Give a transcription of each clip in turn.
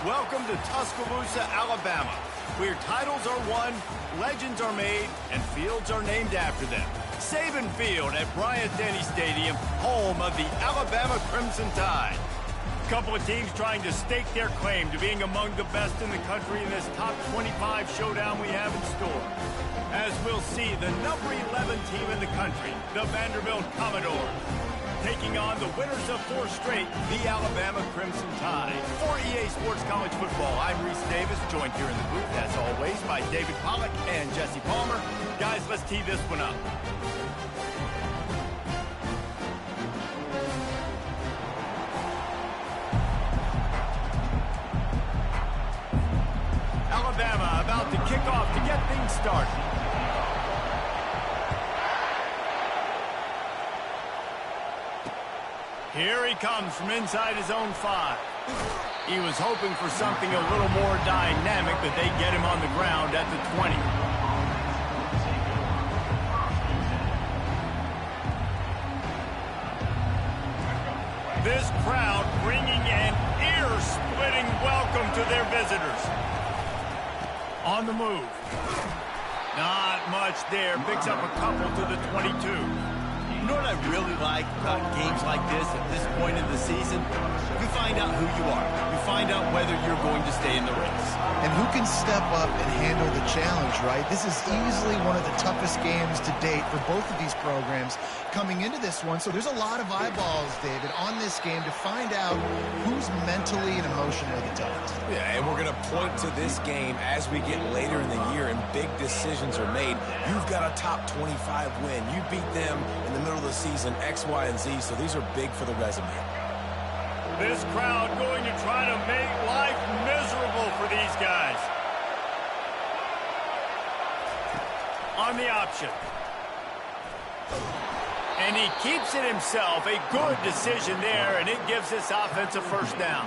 Welcome to Tuscaloosa, Alabama, where titles are won, legends are made, and fields are named after them. Saban Field at Bryant-Denny Stadium, home of the Alabama Crimson Tide. A couple of teams trying to stake their claim to being among the best in the country in this top 25 showdown we have in store. As we'll see, the number 11 team in the country, the Vanderbilt Commodores, taking on the winners of 4 straight, the Alabama Crimson Tide. For EA Sports College Football, I'm Reese Davis, joined here in the booth, as always, by David Pollack and Jesse Palmer. Guys, let's tee this one up. Alabama about to kick off to get things started. Here he comes from inside his own 5. He was hoping for something a little more dynamic, but they get him on the ground at the 20. This crowd bringing an ear-splitting welcome to their visitors. On the move. Not much there. Picks up a couple to the 22. You know what I really like about games like this at this point in the season? You find out who you are. You find out whether you're going to stay in the race. And who can step up and handle the challenge, right? This is easily one of the toughest games to date for both of these programs coming into this one. So there's a lot of eyeballs, David, on this game to find out who's mentally and emotionally the toughest. Yeah, and we're going to point to this game as we get later in the year and big decisions are made. You've got a top 25 win. You beat them in the middle of the season, X, Y, and Z, so these are big for the resume. This crowd going to try to make life miserable for these guys. On the option. And he keeps it himself. A good decision there, and it gives this offense a first down.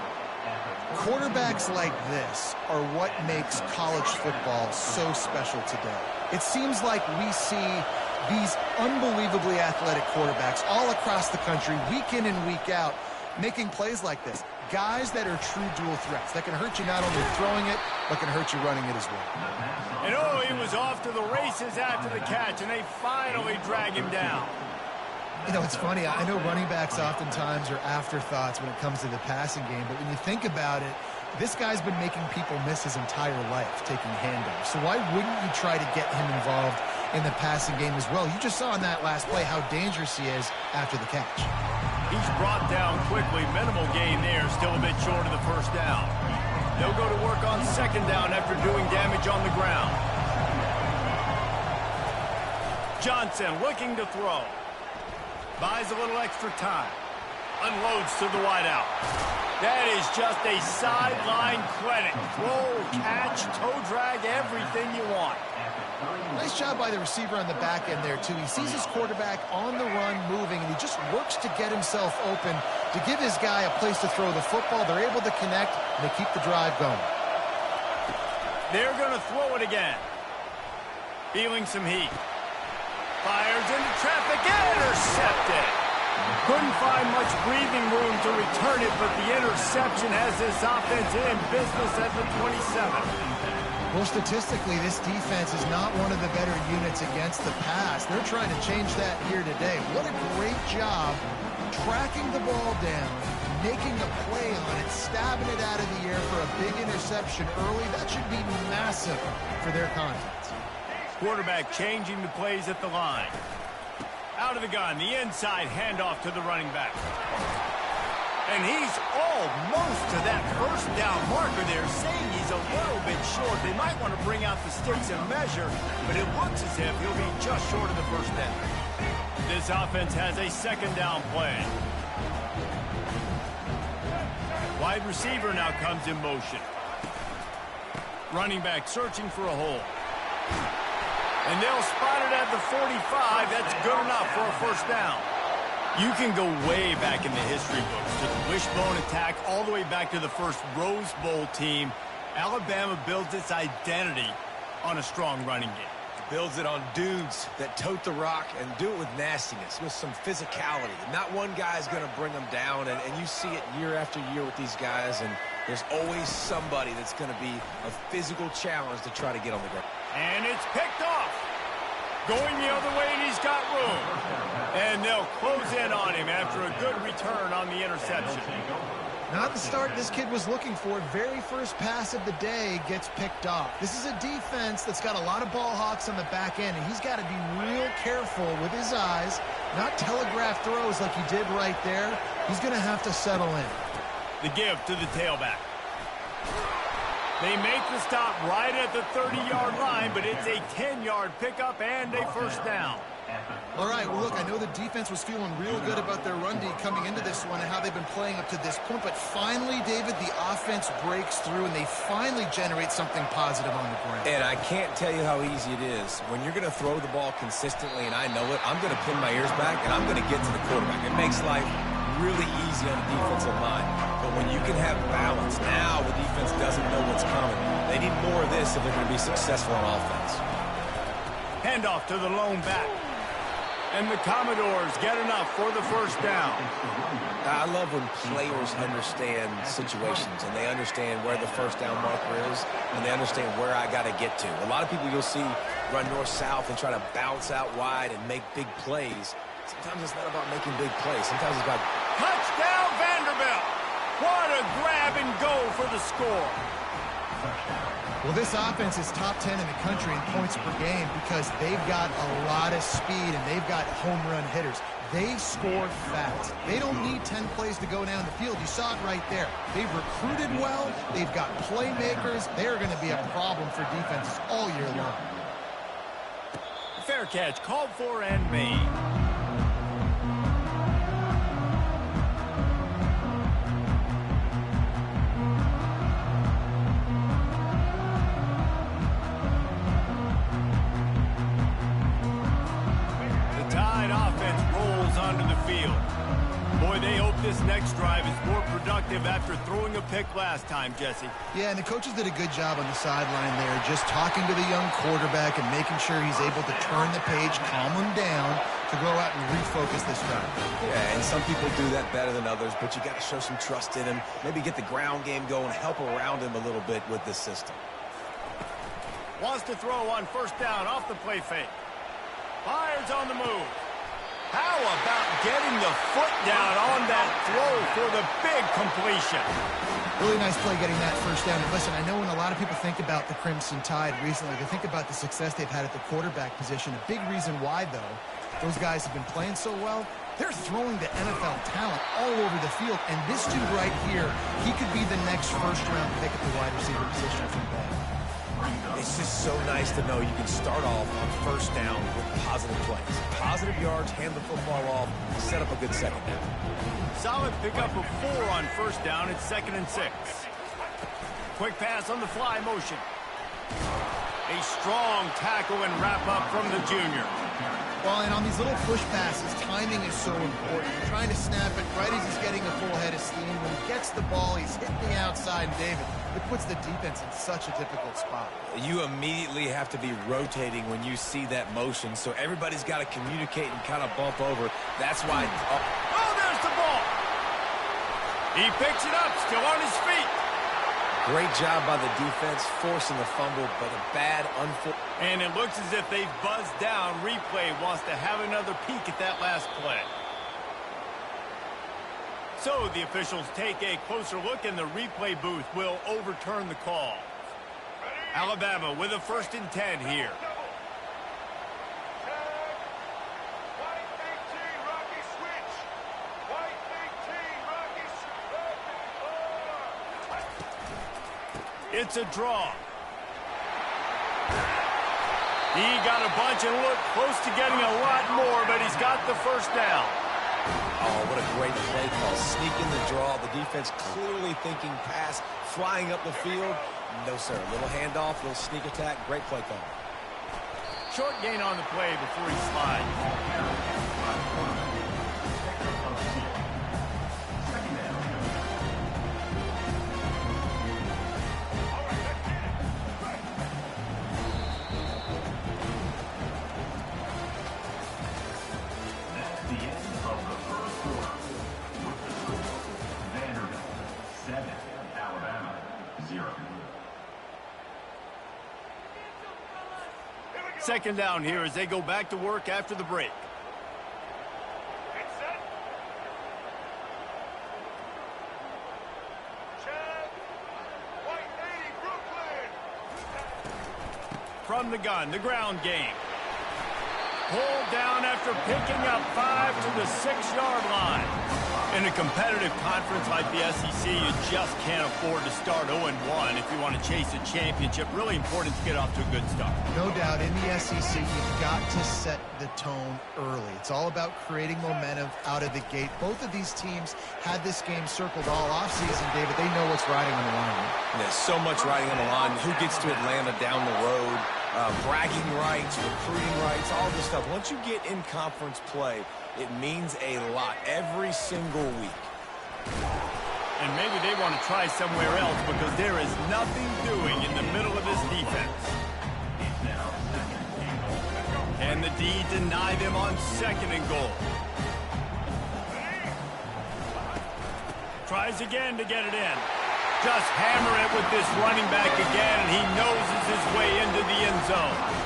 Quarterbacks like this are what makes college football so special today. It seems like we see these unbelievably athletic quarterbacks all across the country, week in and week out, making plays like this. Guys that are true dual threats, that can hurt you not only throwing it, but can hurt you running it as well. And oh, he was off to the races after the catch, and they finally drag him down. You know, it's funny. I know running backs oftentimes are afterthoughts when it comes to the passing game, but when you think about it, this guy's been making people miss his entire life taking handoffs. So why wouldn't you try to get him involved in the passing game as well? You just saw in that last play how dangerous he is after the catch. He's brought down quickly. Minimal gain there. Still a bit short of the first down. They'll go to work on second down after doing damage on the ground. Johnson looking to throw. Buys a little extra time. Unloads to the wideout. That is just a sideline clinic. Throw, catch, toe drag, everything you want. Nice job by the receiver on the back end there, too. He sees his quarterback on the run moving, and he just works to get himself open to give his guy a place to throw the football. They're able to connect, and they keep the drive going. They're going to throw it again. Feeling some heat. Fires into traffic, intercepted. Couldn't find much breathing room to return it, but the interception has this offense in business at the 27. Well, statistically, this defense is not one of the better units against the pass. They're trying to change that here today. What a great job tracking the ball down, making a play on it, stabbing it out of the air for a big interception early. That should be massive for their confidence. Quarterback changing the plays at the line. Out of the gun, the inside handoff to the running back. And he's almost to that first down marker there, saying he's a little bit short. They might want to bring out the sticks and measure, but it looks as if he'll be just short of the first down. This offense has a second down play. Wide receiver now comes in motion. Running back searching for a hole. And they'll spot it at the 45. That's good enough for a first down. You can go way back in the history books to the wishbone attack all the way back to the first Rose Bowl team. Alabama builds its identity on a strong running game. Builds it on dudes that tote the rock and do it with nastiness, with some physicality. Not one guy's going to bring them down, and you see it year after year with these guys, and There's always somebody that's going to be a physical challenge to try to get on the ground. And it's picked off. Going the other way, and he's got room. And they'll close in on him after a good return on the interception. Not the start this kid was looking for. Very first pass of the day gets picked off. This is a defense that's got a lot of ball hawks on the back end, and he's got to be real careful with his eyes, not telegraph throws like he did right there. He's going to have to settle in. The give to the tailback. They make the stop right at the 30-yard line, but it's a 10-yard pickup and a first down. All right, well, look, I know the defense was feeling real good about their run D coming into this one and how they've been playing up to this point, but finally, David, the offense breaks through and they finally generate something positive on the ground. And I can't tell you how easy it is. When you're going to throw the ball consistently, and I know it, I'm going to pin my ears back and I'm going to get to the quarterback. It makes life really easy on the defensive line. But when you can have balance, now the defense doesn't know what's coming. They need more of this if they're going to be successful on offense. Handoff to the lone back. And the Commodores get enough for the first down. I love when players understand situations and they understand where the first down marker is and they understand where I got to get to. A lot of people you'll see run north-south and try to bounce out wide and make big plays. Sometimes it's not about making big plays. Sometimes it's about... Touchdown, Vanderbilt! What a grab and go for the score. Well, this offense is top 10 in the country in points per game because they've got a lot of speed and they've got home run hitters. They score fast. They don't need 10 plays to go down the field. You saw it right there. They've recruited well. They've got playmakers. They're going to be a problem for defenses all year long. Fair catch called for and made. This next drive is more productive after throwing a pick last time, Jesse. Yeah, and the coaches did a good job on the sideline there, just talking to the young quarterback and making sure he's able to turn the page, calm him down, to go out and refocus this drive. Yeah, and some people do that better than others, but you got to show some trust in him, maybe get the ground game going, help around him a little bit with this system. Wants to throw on first down off the play fake. Fires on the move. How about getting the foot down on that throw for the big completion? Really nice play getting that first down. And listen, I know when a lot of people think about the Crimson Tide recently, they think about the success they've had at the quarterback position. A big reason why, though, those guys have been playing so well, they're throwing to NFL talent all over the field. And this dude right here, he could be the next first-round pick at the wide receiver position from Bama. It's just so nice to know you can start off on first down with positive plays. Positive yards, hand the football off, set up a good second down. Solid pickup of 4 on first down. It's 2nd and 6. Quick pass on the fly motion. A strong tackle and wrap up from the junior. Well, and on these little push passes, timing is so important. You're trying to snap it right as he's getting a full head of steam. When he gets the ball, he's hitting the outside, and David, it puts the defense in such a difficult spot. You immediately have to be rotating when you see that motion, so everybody's got to communicate and kind of bump over. That's why... Oh, there's the ball! He picks it up, still on his feet. Great job by the defense, forcing the fumble, but a bad, and it looks as if they've buzzed down. Replay wants to have another peek at that last play. So the officials take a closer look, and the replay booth will overturn the call. Alabama with a 1st and 10 here. It's a draw. He got a bunch and looked close to getting a lot more, but he's got the first down. Oh, what a great play call. Sneaking the draw. The defense clearly thinking pass, flying up the field. No, sir. Little handoff, little sneak attack. Great play call. Short gain on the play before he slides. Vanderbilt 7, Alabama Second down here as they go back to work after the break. From the gun, the ground game. Pulled down after picking up 5 to the 6-yard line. In a competitive conference like the SEC, you just can't afford to start 0-1 if you want to chase a championship. Really important to get off to a good start. No doubt, in the SEC, you've got to set the tone early. It's all about creating momentum out of the gate. Both of these teams had this game circled all offseason, David. They know what's riding on the line. There's so much riding on the line. Who gets to Atlanta down the road? Bragging rights, recruiting rights, all this stuff. Once you get in conference play, it means a lot every single week. And maybe they want to try somewhere else because there is nothing doing in the middle of this defense. And the D deny them on 2nd and goal. Tries again to get it in. Just hammer it with this running back again, and he noses his way into the end zone.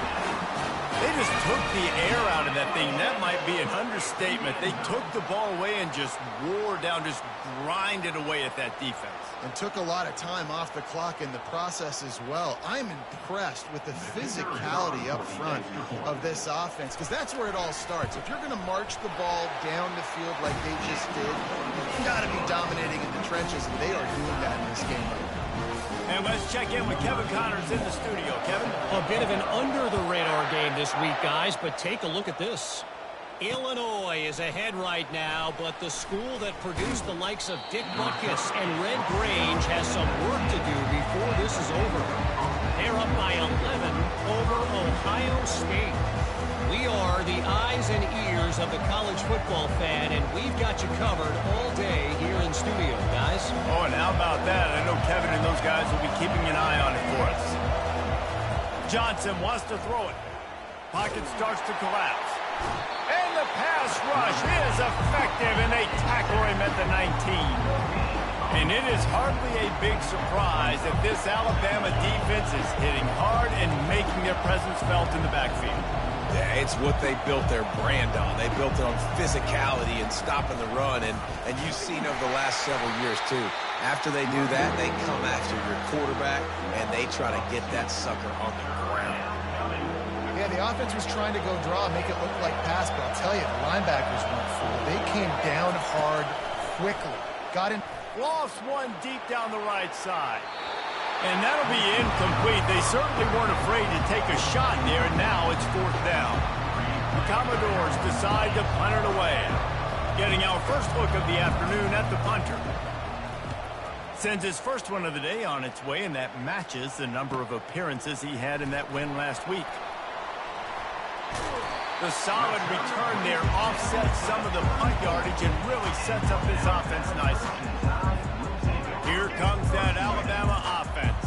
They just took the air out of that thing. That might be an understatement. They took the ball away and just wore down, just grinded away at that defense. And took a lot of time off the clock in the process as well. I'm impressed with the physicality up front of this offense, because that's where it all starts. If you're going to march the ball down the field like they just did, you've got to be dominating in the trenches, and they are doing that in this game right now. And let's check in with Kevin Connors in the studio. Kevin? A bit of an under-the-radar game this week, guys, but take a look at this. Illinois is ahead right now, but the school that produced the likes of Dick Butkus and Red Grange has some work to do before this is over. They're up by 11 over Ohio State. We are the eyes and ears of the college football fan, and we've got you covered all day here in studio, guys. Oh, and how about that? I know Kevin and those guys will be keeping an eye on it for us. Johnson wants to throw it. Pocket starts to collapse. And the pass rush is effective, and they tackle him at the 19. And it is hardly a big surprise that this Alabama defense is hitting hard and making their presence felt in the backfield. Yeah, it's what they built their brand on. They built it on physicality and stopping the run, and you've seen over the last several years, too. After they do that, they come after your quarterback, and they try to get that sucker on the ground. Yeah, the offense was trying to go draw, make it look like pass, but I'll tell you, the linebackers weren't fooled. They came down hard quickly. Got in. Lost one deep down the right side. And that'll be incomplete. They certainly weren't afraid to take a shot there, and now it's 4th down. The Commodores decide to punt it away. Getting our first look of the afternoon at the punter. Sends his first one of the day on its way, and that matches the number of appearances he had in that win last week. The solid return there offsets some of the punt yardage and really sets up this offense nicely. Here comes that Alabama offense.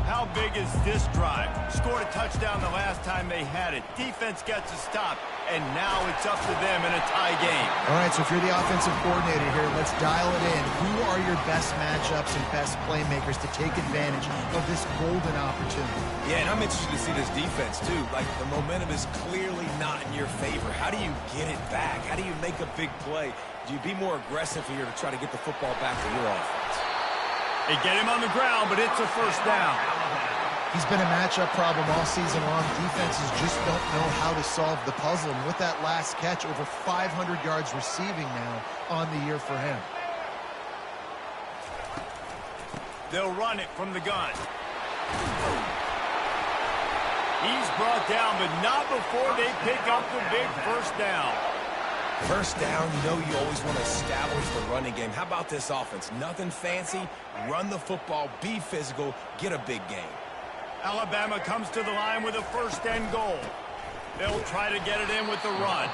How big is this drive? Scored a touchdown the last time they had it. Defense gets a stop, and now it's up to them in a tie game. All right, so if you're the offensive coordinator here, let's dial it in. Who are your best matchups and best playmakers to take advantage of this golden opportunity? Yeah, and I'm interested to see this defense, too. Like, the momentum is clearly not in your favor. How do you get it back? How do you make a big play? Do you be more aggressive here to try to get the football back to your offense? They get him on the ground, but it's a first down. He's been a matchup problem all season long. Defenses just don't know how to solve the puzzle. And with that last catch, over 500 yards receiving now on the year for him. They'll run it from the gun. He's brought down, but not before they pick up the big first down. First down, you know you always want to establish the running game. How about this offense? Nothing fancy. Run the football, be physical, get a big game. Alabama comes to the line with a 1st and goal. They'll try to get it in with the run.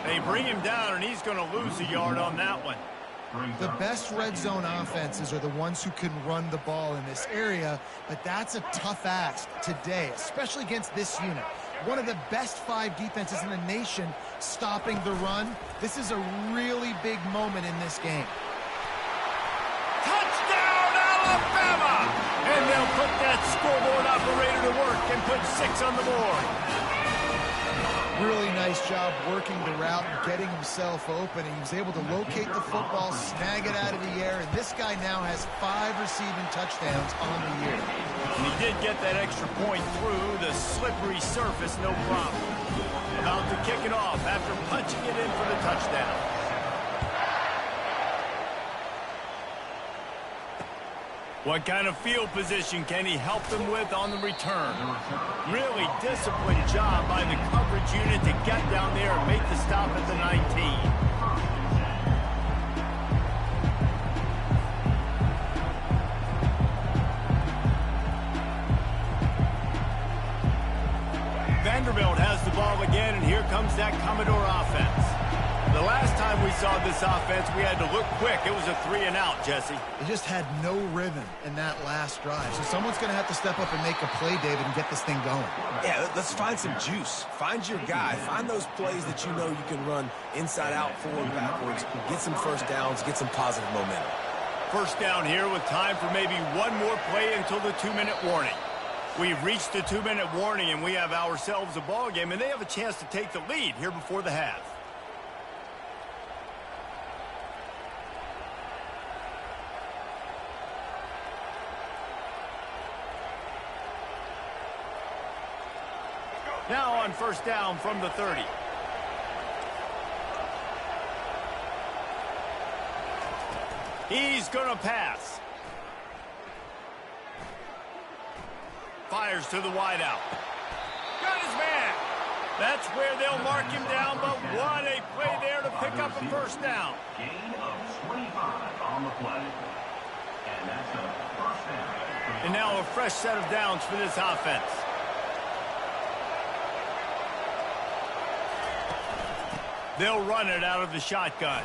They bring him down, and he's going to lose a yard on that one. The best red zone offenses are the ones who can run the ball in this area, but that's a tough ask today, especially against this unit. One of the best 5 defenses in the nation stopping the run. This is a really big moment in this game. Touchdown, Alabama! And they'll put that scoreboard operator to work and put 6 on the board. Really nice job working the route and getting himself open. He was able to locate the football, snag it out of the air, and this guy now has 5 receiving touchdowns on the year. And he did get that extra point through the slippery surface, no problem. About to kick it off after punching it in for the touchdown. What kind of field position can he help them with on the return? Really disciplined job by the coverage unit to get down there and make the stop at the 19. Vanderbilt has the ball again, and here comes that Commodore offense. The last time we saw this offense, we had to look quick. It was a 3-and-out, Jesse. They just had no rhythm in that last drive. So someone's going to have to step up and make a play, David, and get this thing going. Yeah, let's find some juice. Find your guy. Find those plays that you know you can run inside out, forward, backwards. Get some first downs. Get some positive momentum. First down here with time for maybe one more play until the 2-minute warning. We've reached the 2-minute warning, and we have ourselves a ball game, and they have a chance to take the lead here before the half. Now on first down from the 30. He's going to pass. Fires to the wideout. Got his man. That's where they'll mark him down, but what a play there to pick up a first down. Gain of 25 on the play. And that's a first down. And now a fresh set of downs for this offense. They'll run it out of the shotgun.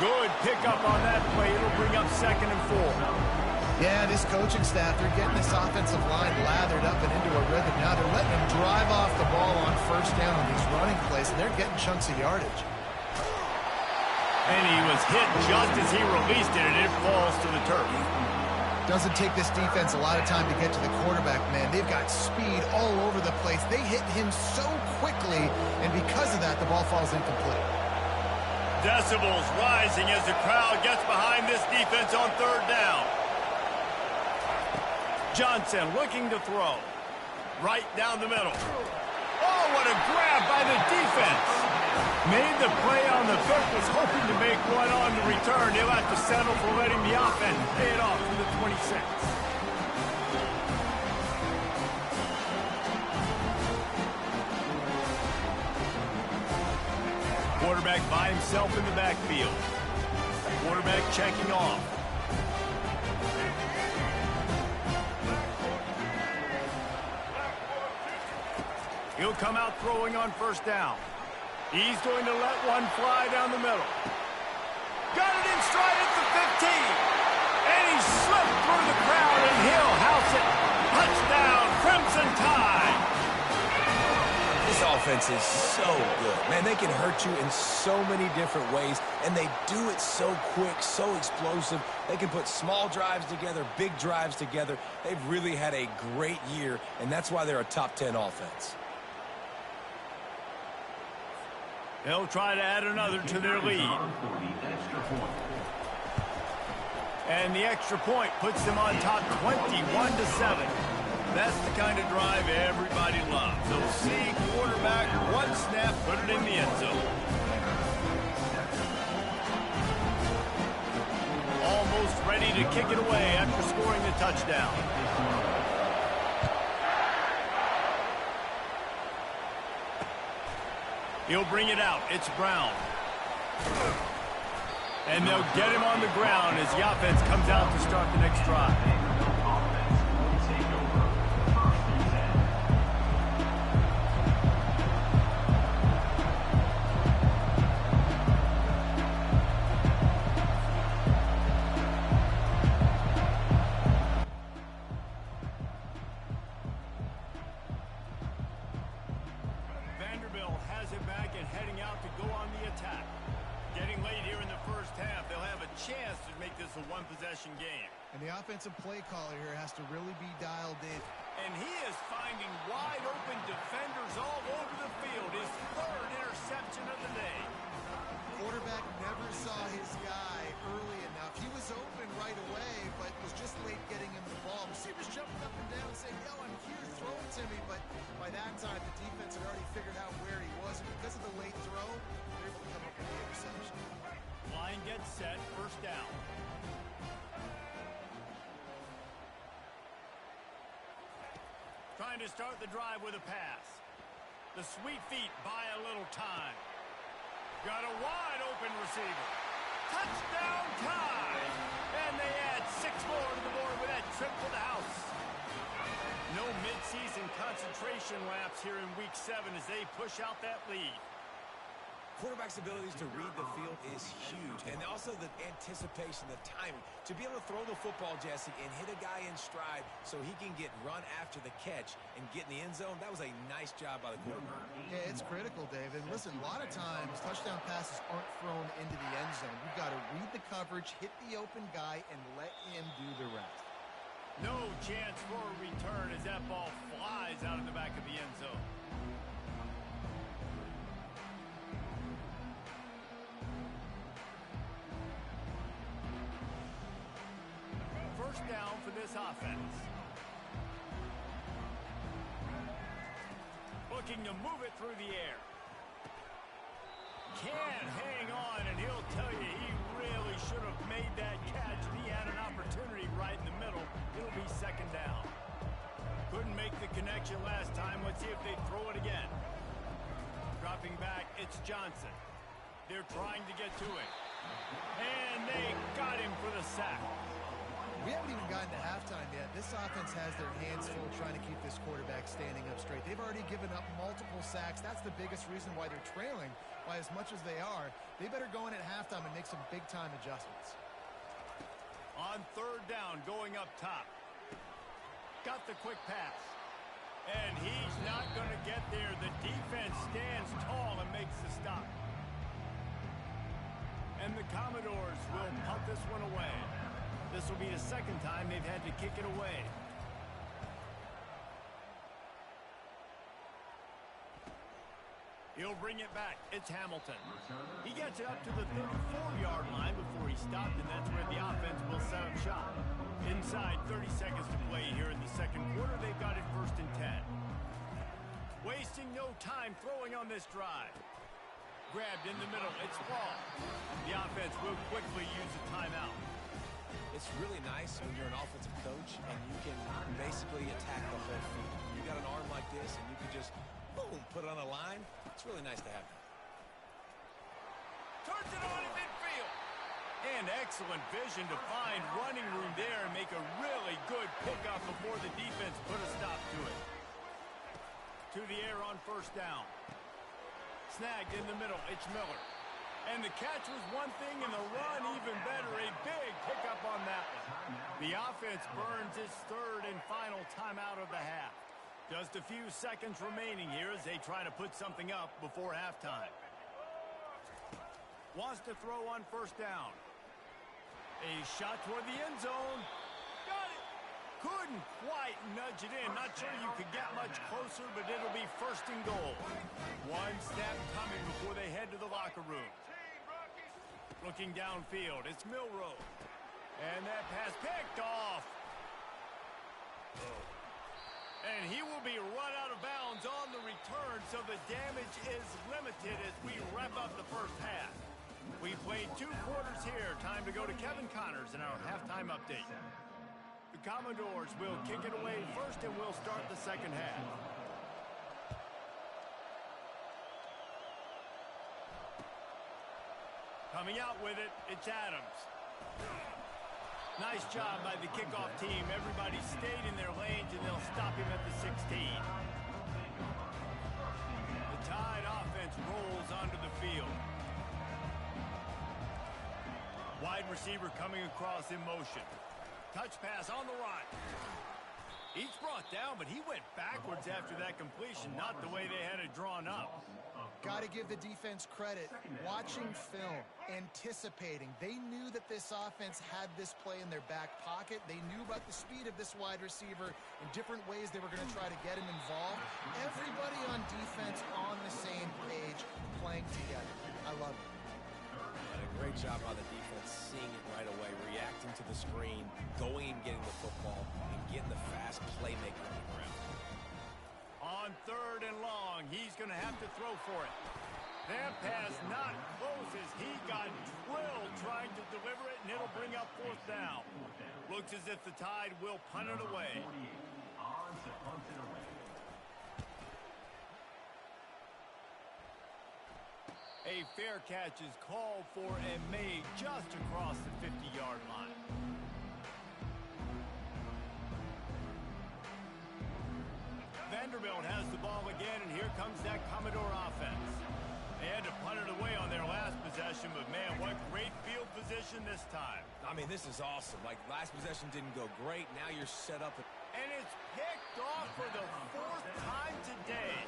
Good pickup on that play. It'll bring up 2nd and 4. Yeah, this coaching staff, they're getting this offensive line lathered up and into a rhythm. Now they're letting him drive off the ball on first down on these running plays, and they're getting chunks of yardage. And he was hit just as he released it, and it falls to the turf. Doesn't take this defense a lot of time to get to the quarterback, man. They've got speed all over the place. They hit him so quickly, and because of that, the ball falls incomplete. Decibels rising as the crowd gets behind this defense on 3rd down. Johnson looking to throw. Right down the middle. Oh, what a grab by the defense. Made the play on the foot, was hoping to make one on the return. He'll have to settle for letting the offense pay it off to the 26. Quarterback by himself in the backfield. Quarterback checking off. He'll come out throwing on first down. He's going to let one fly down the middle. Got it in stride at the 15. And he slipped through the crowd, and he'll house it. Touchdown, Crimson Tide. This offense is so good. Man, they can hurt you in so many different ways, and they do it so quick, so explosive. They can put small drives together, big drives together. They've really had a great year, and that's why they're a top 10 offense. They'll try to add another to their lead. And the extra point puts them on top 21-7. That's the kind of drive everybody loves. So see quarterback, one snap, put it in the end zone. Almost ready to kick it away after scoring the touchdown. He'll bring it out. It's Brown. And they'll get him on the ground as the offense comes out to start the next drive. Vanderbilt has it back and heading out to go on the attack. Getting late here in the first half, they'll have a chance to make this a one-possession game. And the offensive play caller here has to really be dialed in. And he is finding wide-open defenders all over the field. His third interception of the day. Quarterback never saw his guy early enough. He was open right away, but was just late getting him the ball. Receivers jumping up and down saying, yo, I'm here, throw it to me. But by that time, the defense had already figured out where he was. And because of the late throw, they're able to come up with the interception. Line gets set, first down. Trying to start the drive with a pass. The sweet feet buy a little time. Got a wide-open receiver. Touchdown time! And they add 6 more to the board with that trip to the house. No midseason concentration laps here in Week 7 as they push out that lead. Quarterback's abilities to read the field is huge, and also the anticipation, the timing. To be able to throw the football, Jesse, and hit a guy in stride so he can get run after the catch and get in the end zone, that was a nice job by the quarterback. Yeah, it's critical, Dave. And listen, a lot of times touchdown passes aren't thrown into the end zone. You've got to read the coverage, hit the open guy, and let him do the rest. No chance for a return as that ball flies out of the back of the end zone. First down for this offense. Looking to move it through the air. Can't hang on, and he'll tell you he really should have made that catch. He had an opportunity right in the middle. It'll be second down. Couldn't make the connection last time. Let's see if they throw it again. Dropping back, it's Johnson. They're trying to get to him. And they got him for the sack. We haven't even gotten to halftime yet. This offense has their hands full trying to keep this quarterback standing up straight. They've already given up multiple sacks. That's the biggest reason why they're trailing by as much as they are. They better go in at halftime and make some big-time adjustments. On third down, going up top. Got the quick pass. And he's not going to get there. The defense stands tall and makes the stop. And the Commodores will punt this one away. This will be the second time they've had to kick it away. He'll bring it back. It's Hamilton. He gets it up to the 34-yard line before he stopped, and that's where the offense will set up shop. Inside 30 seconds to play here in the second quarter. They've got it first and 10. Wasting no time throwing on this drive. Grabbed in the middle. It's ball. The offense will quickly use a timeout. It's really nice when you're an offensive coach and you can basically attack the whole field. You got an arm like this and you can just, boom, put it on a line. It's really nice to have that. Turns it on in midfield. And excellent vision to find running room there and make a really good pickup before the defense put a stop to it. To the air on first down. Snagged in the middle. It's Miller. And the catch was one thing, and the run even better. A big pickup on that one. The offense burns its third and final timeout of the half. Just a few seconds remaining here as they try to put something up before halftime. Wants to throw on first down. A shot toward the end zone. Got it. Couldn't quite nudge it in. Not sure you could get much closer, but it'll be first and goal. One snap coming before they head to the locker room. Looking downfield, it's Milroe. And that pass picked off. And he will be run out of bounds on the return, so the damage is limited as we wrap up the first half. We played 2 quarters here. Time to go to Kevin Connors in our halftime update. The Commodores will kick it away first, and we'll start the second half. Coming out with it, it's Adams. Nice job by the kickoff team. Everybody stayed in their lanes, and they'll stop him at the 16. The Tide offense rolls onto the field. Wide receiver coming across in motion. Touch pass on the right. He's brought down, but he went backwards after that completion, not the way they had it drawn up. Got to give the defense credit. Watching film, anticipating. They knew that this offense had this play in their back pocket. They knew about the speed of this wide receiver and different ways they were going to try to get him involved. Everybody on defense on the same page, playing together. I love it. And a great job by the defense, seeing it right away, reacting to the screen, going and getting the football, and getting the fast playmaker on the ground. On 3rd and long, he's going to have to throw for it. That pass not close as he got drilled trying to deliver it, and it'll bring up 4th down. Looks as if the Tide will punt it away. On to punt it away. A fair catch is called for and made just across the 50-yard line. Vanderbilt has the ball again, and here comes that Commodore offense. They had to punt it away on their last possession, but man, what great field position this time. I mean, this is awesome. Like, last possession didn't go great. Now you're set up. And it's picked off for the 4th time today.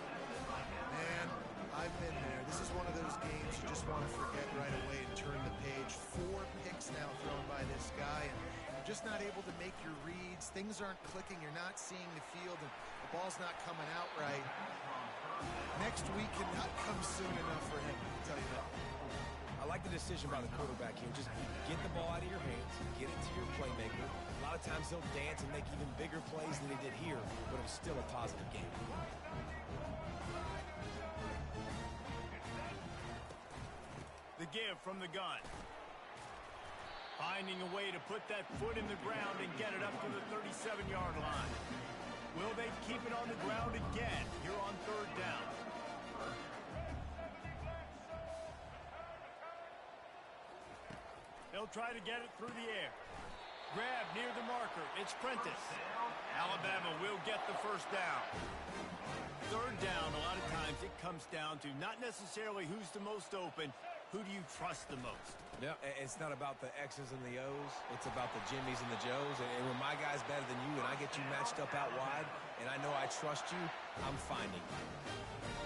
Man, I've been there. This is one of those games you just want to forget right away and turn the page. 4 picks now thrown by this guy, and you're just not able to make your reads. Things aren't clicking. You're not seeing the field, and the ball's not coming out right. Next week cannot come soon enough for him, I'll tell you that. I like the decision by the quarterback here. Just get the ball out of your hands, get it to your playmaker. A lot of times they'll dance and make even bigger plays than they did here, but it was still a positive game. The give from the gun. Finding a way to put that foot in the ground and get it up to the 37-yard line. Will they keep it on the ground again here on 3rd down? They'll try to get it through the air. Grab near the marker. It's Prentice. Alabama will get the 1st down. 3rd down, a lot of times it comes down to not necessarily who's the most open, who do you trust the most? Yeah, it's not about the X's and the O's. It's about the Jimmies and the Joes. And when my guy's better than you and I get you matched up out wide and I know I trust you, I'm finding you.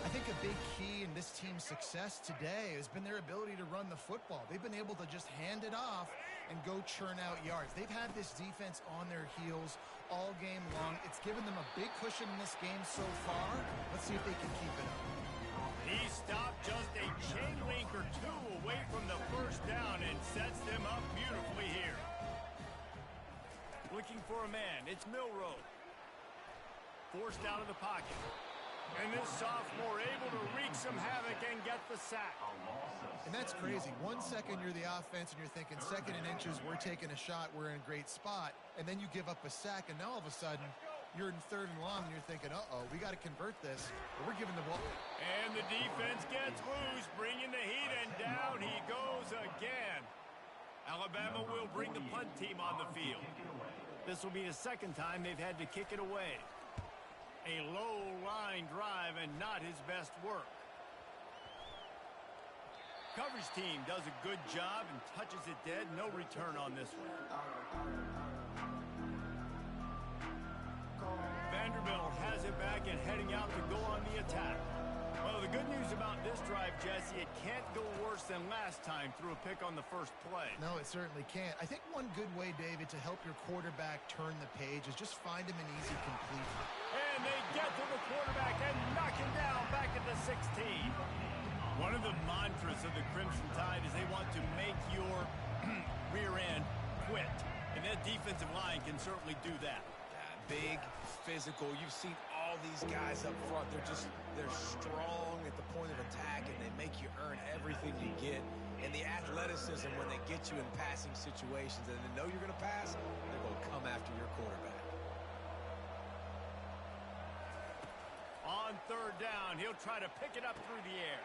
I think a big key in this team's success today has been their ability to run the football. They've been able to just hand it off and go churn out yards. They've had this defense on their heels all game long. It's given them a big cushion in this game so far. Let's see if they can keep it up. He stopped just a chain link or 2 away from the 1st down and sets them up beautifully here. Looking for a man. It's Milroe. Forced out of the pocket. And this sophomore able to wreak some havoc and get the sack. And that's crazy. 1 second you're the offense and you're thinking 2nd and inches, we're taking a shot, we're in a great spot. And then you give up a sack, and now all of a sudden you're in 3rd and long and you're thinking, uh-oh, we got to convert this. But we're giving the ball. And the defense gets loose, bringing the heat, and down he goes again. Alabama will bring the punt team on the field. This will be the 2nd time they've had to kick it away. A low line drive and not his best work. Coverage team does a good job and touches it dead. No return on this one. Vanderbilt has it back and heading out to go on the attack. Well, the good news about this drive, Jesse, it can't go worse than last time through a pick on the 1st play. No, it certainly can't. I think one good way, David, to help your quarterback turn the page is just find him an easy complete. And they get to the quarterback and knock him down back at the 16. One of the mantras of the Crimson Tide is they want to make your rear end quit. And that defensive line can certainly do that. Big, physical. You've seen all these guys up front. They're strong at the point of attack, and they make you earn everything you get. And the athleticism when they get you in passing situations and they know you're going to pass, they're going to come after your quarterback. On 3rd down, he'll try to pick it up through the air.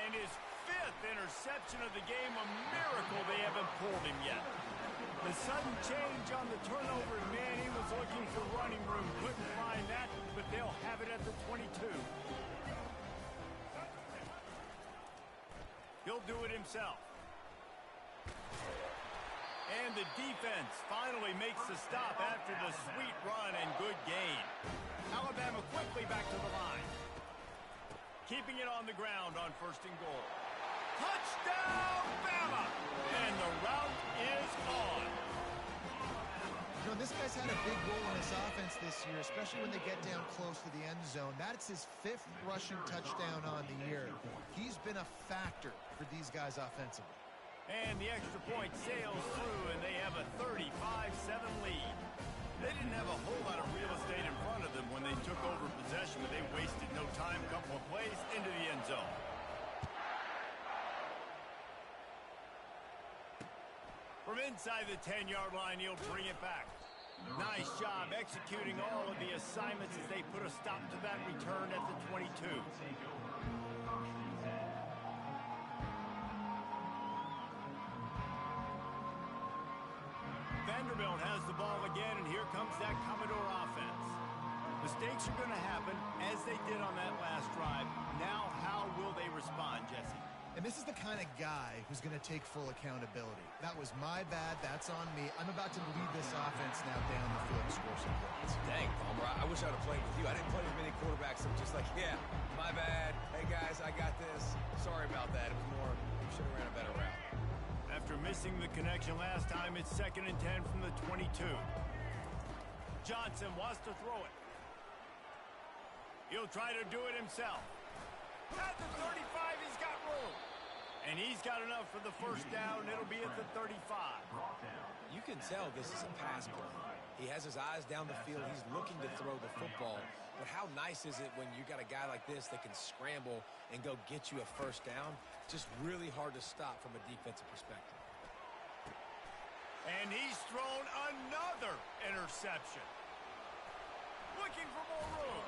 And his 5th interception of the game, a miracle they haven't pulled him yet. The sudden change on the turnover, man, he was looking for running room. Couldn't find that, but they'll have it at the 22. He'll do it himself. And the defense finally makes the stop after the sweet run and good gain. Alabama quickly back to the line. keeping it on the ground on 1st and goal. Touchdown, Bama! And the route is on. You know, this guy's had a big role in this offense this year, especially when they get down close to the end zone. That's his 5th rushing touchdown on the year. He's been a factor for these guys offensively. And the extra point sails through, and they have a 35-7 lead. They didn't have a whole lot of real estate in front of them when they took over possession, but they wasted no time. Couple of plays into the end zone. From inside the 10-yard line, he'll bring it back. Nice job executing all of the assignments as they put a stop to that return at the 22. Vanderbilt has the ball again, and here comes that Commodore offense. Mistakes are going to happen, as they did on that last drive. Now, how will they respond, Jesse? And this is the kind of guy who's going to take full accountability. That was my bad. That's on me. I'm about to lead this offense now down the field to score some points. Dang, Palmer, I wish I would have played with you. I didn't play with many quarterbacks that were just like, yeah, my bad. Hey, guys, I got this. Sorry about that. It was more, you should have ran a better route. After missing the connection last time, it's 2nd and 10 from the 22. Johnson wants to throw it. He'll try to do it himself. At the 35, he's got room. And he's got enough for the 1st down. It'll be at the 35. You can tell this is a pass play. He has his eyes down the field. He's looking to throw the football. But how nice is it when you got a guy like this that can scramble and go get you a 1st down? Just really hard to stop from a defensive perspective. And he's thrown another interception. Looking for more room.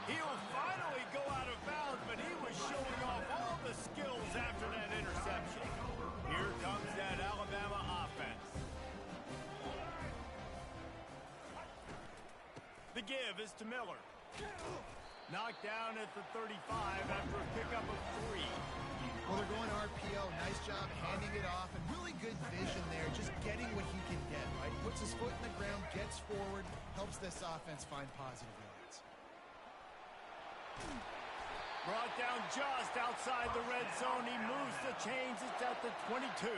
He'll finally go out of bounds, but he was showing off all the skills after that interception. Here comes that Alabama offense. The give is to Miller. Knocked down at the 35 after a pickup of 3. Well, they're going RPO. Nice job handing it off, and really good vision there, just getting what he can get, right? Puts his foot in the ground, gets forward, helps this offense find positive yards. Brought down just outside the red zone. He moves the chains. It's at the 22.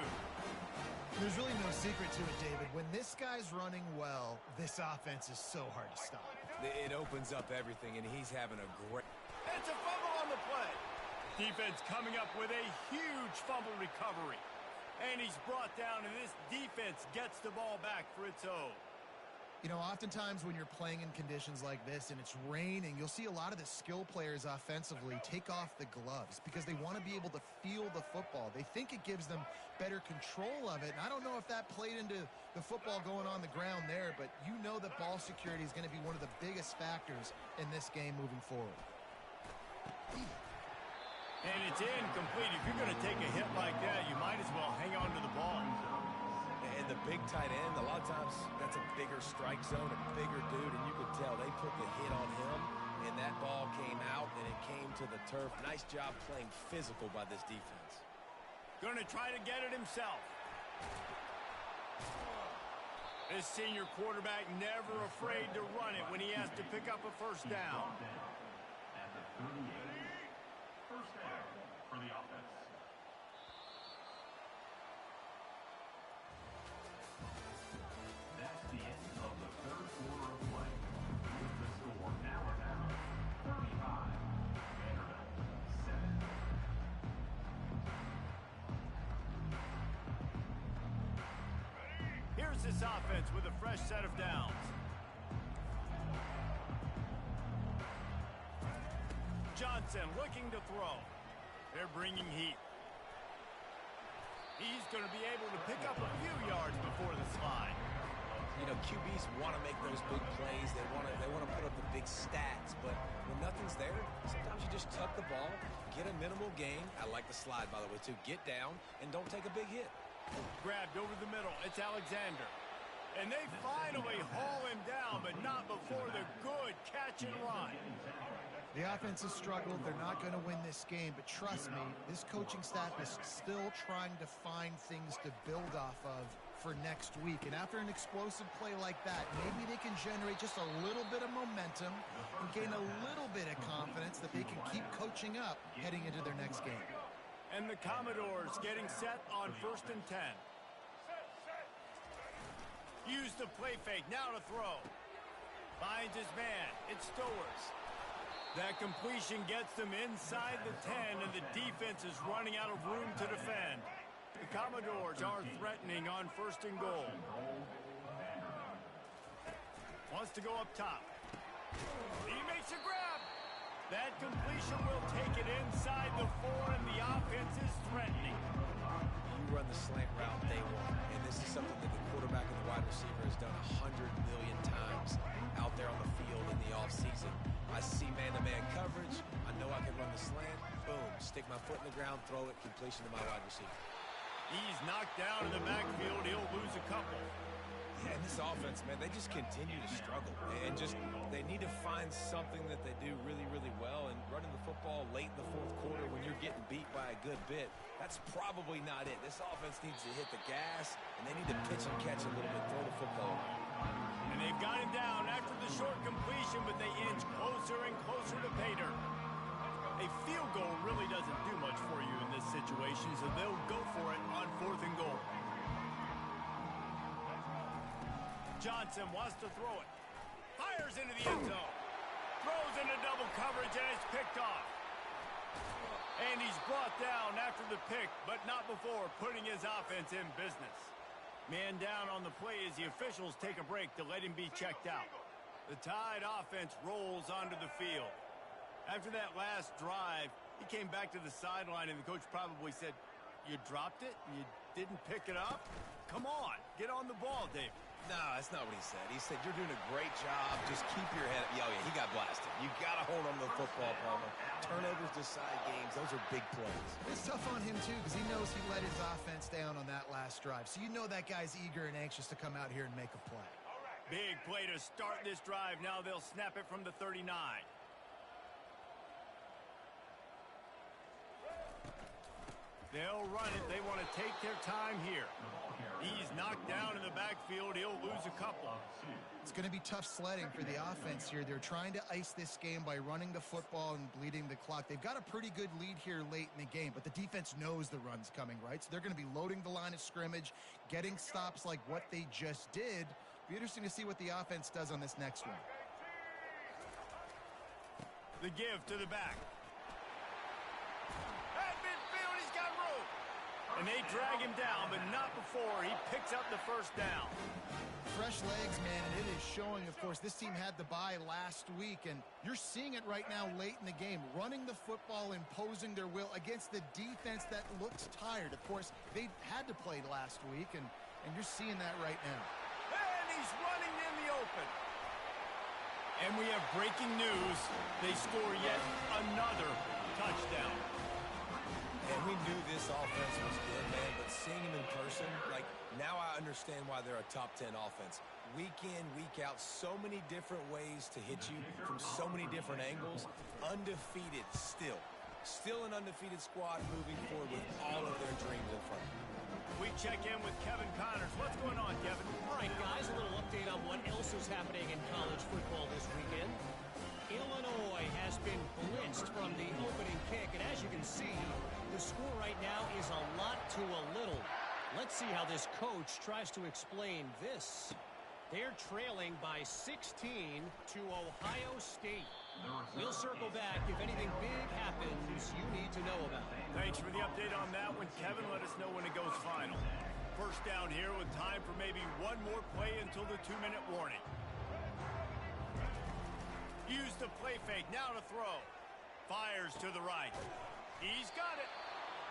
There's really no secret to it, David. When this guy's running well, this offense is so hard to stop. It opens up everything, and he's having a great... It's a fumble on the play. Defense coming up with a huge fumble recovery. And he's brought down, and this defense gets the ball back for its own. You know, oftentimes when you're playing in conditions like this and it's raining, you'll see a lot of the skill players offensively take off the gloves because they want to be able to feel the football. They think it gives them better control of it. And I don't know if that played into the football going on the ground there, but you know that ball security is going to be one of the biggest factors in this game moving forward. And it's incomplete. If you're going to take a hit like that, you might as well hang on to the ball. And the big tight end, a lot of times that's a bigger strike zone, a bigger dude, and you could tell they put the hit on him, and that ball came out, and it came to the turf. Nice job playing physical by this defense. Going to try to get it himself. This senior quarterback never afraid to run it when he has to pick up a 1st down. At the 38, 1st down for the offense. That's the end of the 3rd quarter of play. With the score, Alabama 35, Vanderbilt 7. Here's this offense with a fresh set of downs. Johnson looking to throw. They're bringing heat. He's going to be able to pick up a few yards before the slide. You know, QBs want to make those big plays. They want to put up the big stats. But when nothing's there, sometimes you just tuck the ball, get a minimal gain. I like the slide, by the way, too. Get down and don't take a big hit. Grabbed over the middle. It's Alexander. And they finally haul him down, but not before the good catch and run. The offense has struggled. They're not going to win this game, but trust me, this coaching staff is still trying to find things to build off of for next week. And after an explosive play like that, maybe they can generate just a little bit of momentum and gain a little bit of confidence that they can keep coaching up heading into their next game. And the Commodores getting set on 1st and 10. Use the play fake, now to throw. Finds his man, it's Stowers. That completion gets them inside the 10, and the defense is running out of room to defend. The Commodores are threatening on 1st and goal. Wants to go up top. He makes a grab. That completion will take it inside the 4, and the offense is threatening. You run the slant route day one, and this is something that the quarterback and the wide receiver has done 100 million times out there on the field in the offseason. I see man-to-man coverage. I know I can run the slant. Boom, stick my foot in the ground, throw it, completion to my wide receiver. He's knocked down in the backfield. He'll lose a couple. Yeah, and this offense, man, they just continue to struggle. And they need to find something that they do really, really well. And running the football late in the 4th quarter when you're getting beat by a good bit, that's probably not it. This offense needs to hit the gas, and they need to pitch and catch a little bit, throw the football around. And they've got him down after the short completion, but they inch closer and closer to pay dirt. A field goal really doesn't do much for you in this situation, so they'll go for it on 4th and goal. Johnson wants to throw it. Fires into the end zone. Throws into double coverage, and it's picked off. And he's brought down after the pick, but not before putting his offense in business. Man down on the play as the officials take a break to let him be checked out. The Tide offense rolls onto the field. After that last drive, he came back to the sideline, and the coach probably said, "You dropped it? You didn't pick it up? Come on, get on the ball, David." No, that's not what he said. He said, you're doing a great job. Just keep your head up. Yeah, he got blasted. You got to hold on to the football, Palmer. Turnovers decide games. Those are big plays. It's tough on him, too, because he knows he let his offense down on that last drive. So you know that guy's eager and anxious to come out here and make a play. Big play to start this drive. Now they'll snap it from the 39. They'll run it. They want to take their time here. He's knocked down in the backfield. He'll lose a couple. It's going to be tough sledding for the offense here. They're trying to ice this game by running the football and bleeding the clock. They've got a pretty good lead here late in the game, but the defense knows the run's coming, right? So they're going to be loading the line of scrimmage, getting stops like what they just did. Be interesting to see what the offense does on this next one. The give to the back. At midfield, he's got room. And they drag him down, but not before he picks up the first down. Fresh legs, man, and it is showing. Of course, this team had the bye last week, and you're seeing it right now late in the game. Running the football, imposing their will against the defense that looks tired. Of course, they had to play last week, and you're seeing that right now. And he's running in the open. And we have breaking news. They score yet another touchdown. And we knew this offense was good, man, but seeing him in person, like, now I understand why they're a top 10 offense. Week in, week out, so many different ways to hit you from so many different angles. Undefeated still. Still an undefeated squad moving forward with all of their dreams in front of them. We check in with Kevin Connors. What's going on, Kevin? All right, guys, a little update on what else is happening in college football this weekend. Illinois has been blitzed from the opening kick, and as you can see, the score right now is a lot to a little. Let's see how this coach tries to explain this. They're trailing by 16 to Ohio State. We'll circle back if anything big happens you need to know about. Thanks for the update on that one, Kevin. Let us know when it goes final. First down here with time for maybe one more play until the 2-minute warning. Use the play fake, now to throw. Fires to the right. He's got it.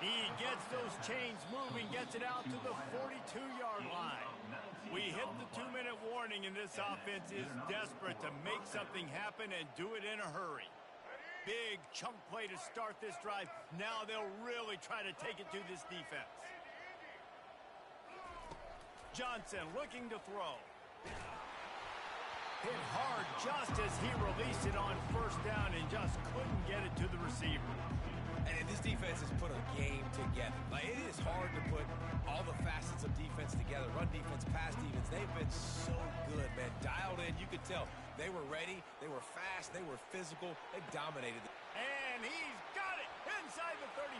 He gets those chains moving, gets it out to the 42-yard line. We hit the 2-minute warning, and this offense is desperate to make something happen and do it in a hurry. Big chunk play to start this drive. Now they'll really try to take it to this defense. Johnson looking to throw. hit hard just as he released it on first down and just couldn't get it to the receiver. And this defense has put a game together. Like, it is hard to put all the facets of defense together. Run defense, pass defense. They've been so good, man. Dialed in. You could tell they were ready. They were fast. They were physical. They dominated. And he's got it inside the 35.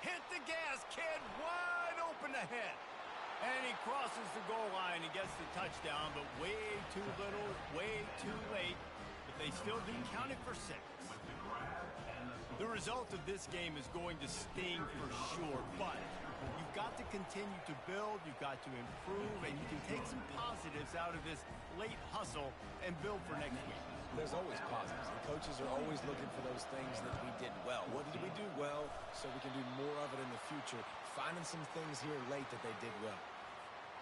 Hit the gas, kid. Wide open ahead. And he crosses the goal line and gets the touchdown, but way too little, way too late. But they still didn't count it for 6. The result of this game is going to sting for sure, but you've got to continue to build, you've got to improve, and you can take some positives out of this late hustle and build for next week. There's always positives. The coaches are always looking for those things that we did well. What did we do well so we can do more of it in the future? Finding some things here late that they did well.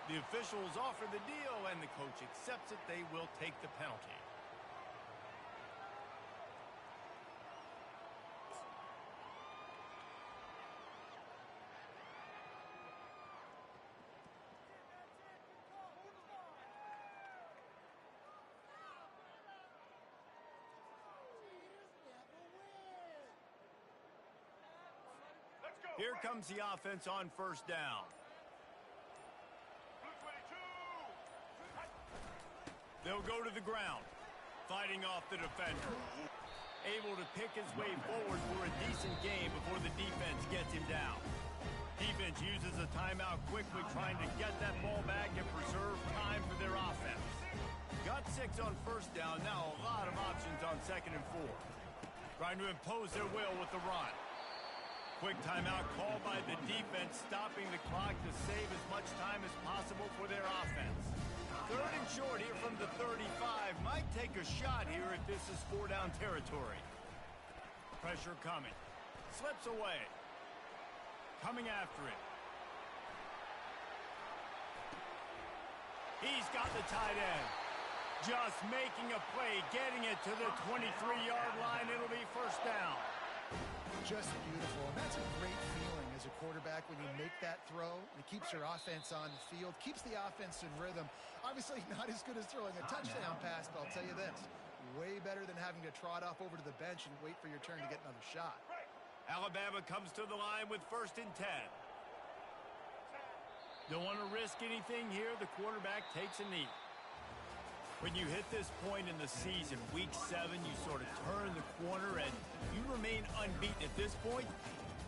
The officials offer the deal, and the coach accepts it. They will take the penalty. Here comes the offense on first down. They'll go to the ground, fighting off the defender. Able to pick his way forward for a decent game before the defense gets him down. Defense uses a timeout quickly, trying to get that ball back and preserve time for their offense. Got 6 on first down, now a lot of options on 2nd and 4. Trying to impose their will with the run. Quick timeout called by the defense, stopping the clock to save as much time as possible for their offense. 3rd and short here from the 35. Might take a shot here if this is 4-down territory. Pressure coming. Slips away. Coming after it. He's got the tight end. Just making a play, getting it to the 23-yard line. It'll be first down. Just beautiful. And that's a great feeling as a quarterback when you make that throw. It keeps your offense on the field, keeps the offense in rhythm. Obviously not as good as throwing a touchdown pass, but I'll tell you this, way better than having to trot off over to the bench and wait for your turn to get another shot. Alabama comes to the line with 1st and 10. Don't want to risk anything here. The quarterback takes a knee. When you hit this point in the season, week 7, you sort of turn the corner and you remain unbeaten. At this point,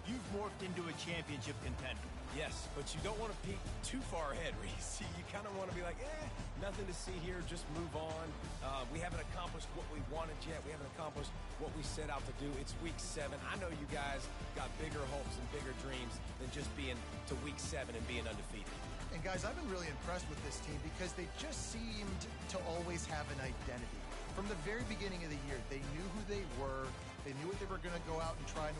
you've morphed into a championship contender. Yes, but you don't want to peek too far ahead, Reese. You kind of want to be like, nothing to see here, just move on. We haven't accomplished what we wanted yet. We haven't accomplished what we set out to do. It's week 7. I know you guys got bigger hopes and bigger dreams than just being to week 7 and being undefeated. And guys, I've been really impressed with this team because they just seemed to always have an identity. From the very beginning of the year, they knew who they were. They knew what they were going to go out and try and